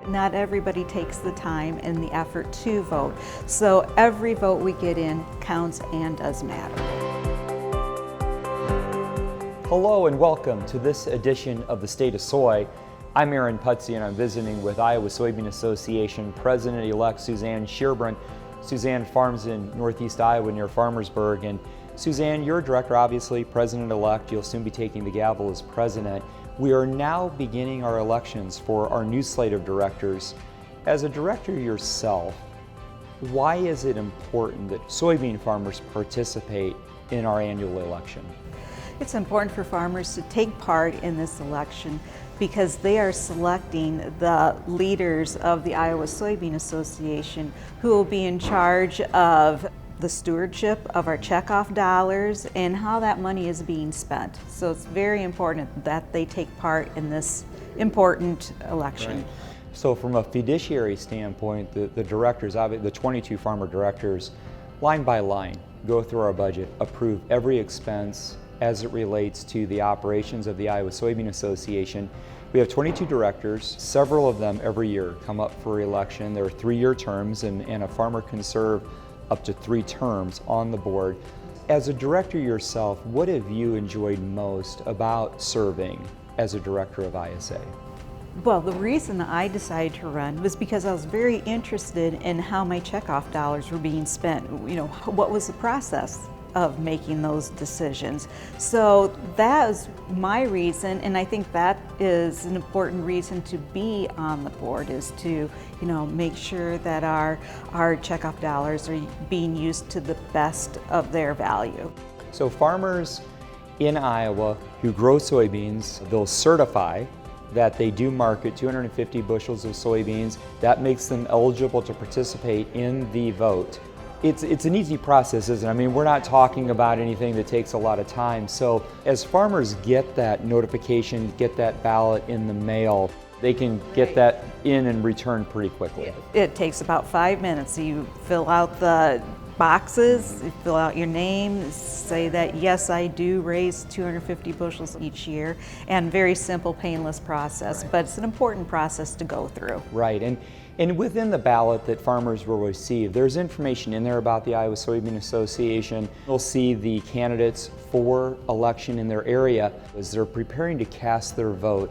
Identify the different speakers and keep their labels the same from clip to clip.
Speaker 1: Not everybody takes the time and the effort to vote. So every vote we get in counts and does matter.
Speaker 2: Hello and welcome to this edition of the State of Soy. I'm Aaron Putsey and I'm visiting with Iowa Soybean Association President-elect Suzanne Shearbrun. Suzanne farms in northeast Iowa near Farmersburg. And Suzanne, you're a director, obviously, President-elect. You'll soon be taking the gavel as president. We are now beginning our elections for our new slate of directors. As a director yourself, why is it important that soybean farmers participate in our annual election?
Speaker 1: It's important for farmers to take part in this election because they are selecting the leaders of the Iowa Soybean Association who will be in charge of the stewardship of our checkoff dollars and how that money is being spent. So it's very important that they take part in this important election.
Speaker 2: Right. So from a fiduciary standpoint, the directors, the 22 farmer directors, line by line, go through our budget, approve every expense as it relates to the operations of the Iowa Soybean Association. We have 22 directors. Several of them every year come up for election. There are 3-year terms and a farmer can serve up to 3 terms on the board. As a director yourself, what have you enjoyed most about serving as a director of ISA?
Speaker 1: Well, the reason I decided to run was because I was very interested in how my checkoff dollars were being spent. You know, what was the process of making those decisions? So that is my reason, and I think that is an important reason to be on the board, is to, make sure that our checkoff dollars are being used to the best of their value.
Speaker 2: So farmers in Iowa who grow soybeans, they'll certify that they do market 250 bushels of soybeans. That makes them eligible to participate in the vote. It's an easy process, isn't it? I mean, we're not talking about anything that takes a lot of time. So as farmers get that notification, get that ballot in the mail, they can get that in and return pretty quickly.
Speaker 1: It takes about 5 minutes. You fill out the boxes, you fill out your name, say that yes, I do raise 250 bushels each year, and very simple, painless process,
Speaker 2: Right.
Speaker 1: But it's an important process to go through.
Speaker 2: Right, and within the ballot that farmers will receive, there's information in there about the Iowa Soybean Association. They'll see the candidates for election in their area as they're preparing to cast their vote.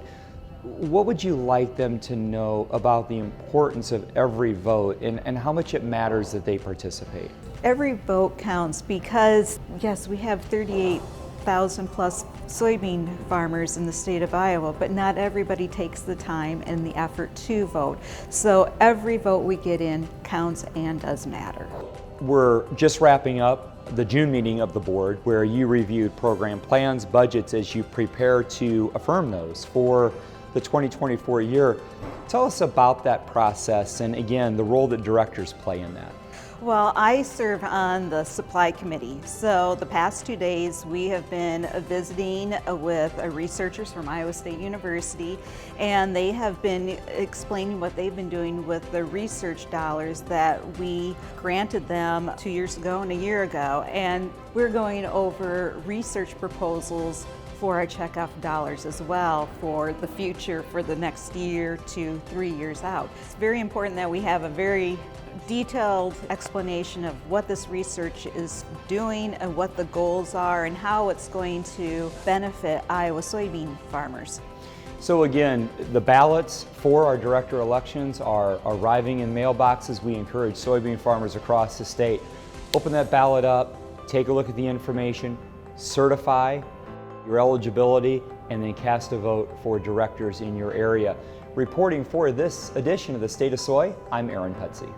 Speaker 2: What would you like them to know about the importance of every vote and how much it matters that they participate?
Speaker 1: Every vote counts because, yes, we have 38,000 plus soybean farmers in the state of Iowa, but not everybody takes the time and the effort to vote. So every vote we get in counts and does matter.
Speaker 2: We're just wrapping up the June meeting of the board where you reviewed program plans, budgets as you prepare to affirm those for the 2024 year. Tell us about that process and again, the role that directors play in that.
Speaker 1: Well, I serve on the supply committee. So the past 2 days we have been visiting with researchers from Iowa State University, and they have been explaining what they've been doing with the research dollars that we granted them 2 years ago and a year ago. And we're going over research proposals for our checkoff dollars as well for the future, for the next year to 3 years out. It's very important that we have a very detailed explanation of what this research is doing and what the goals are and how it's going to benefit Iowa soybean farmers.
Speaker 2: So again, the ballots for our director elections are arriving in mailboxes. We encourage soybean farmers across the state. Open that ballot up, take a look at the information, certify your eligibility, and then cast a vote for directors in your area. Reporting for this edition of the State of Soy, I'm Aaron Putsey.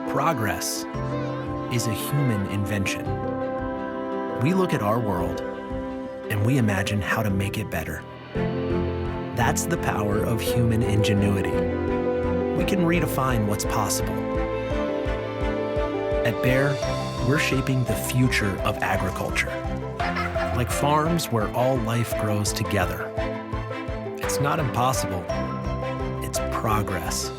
Speaker 3: Progress is a human invention. We look at our world and we imagine how to make it better. That's the power of human ingenuity. We can redefine what's possible. At Bayer, we're shaping the future of agriculture, like farms where all life grows together. It's not impossible, it's progress.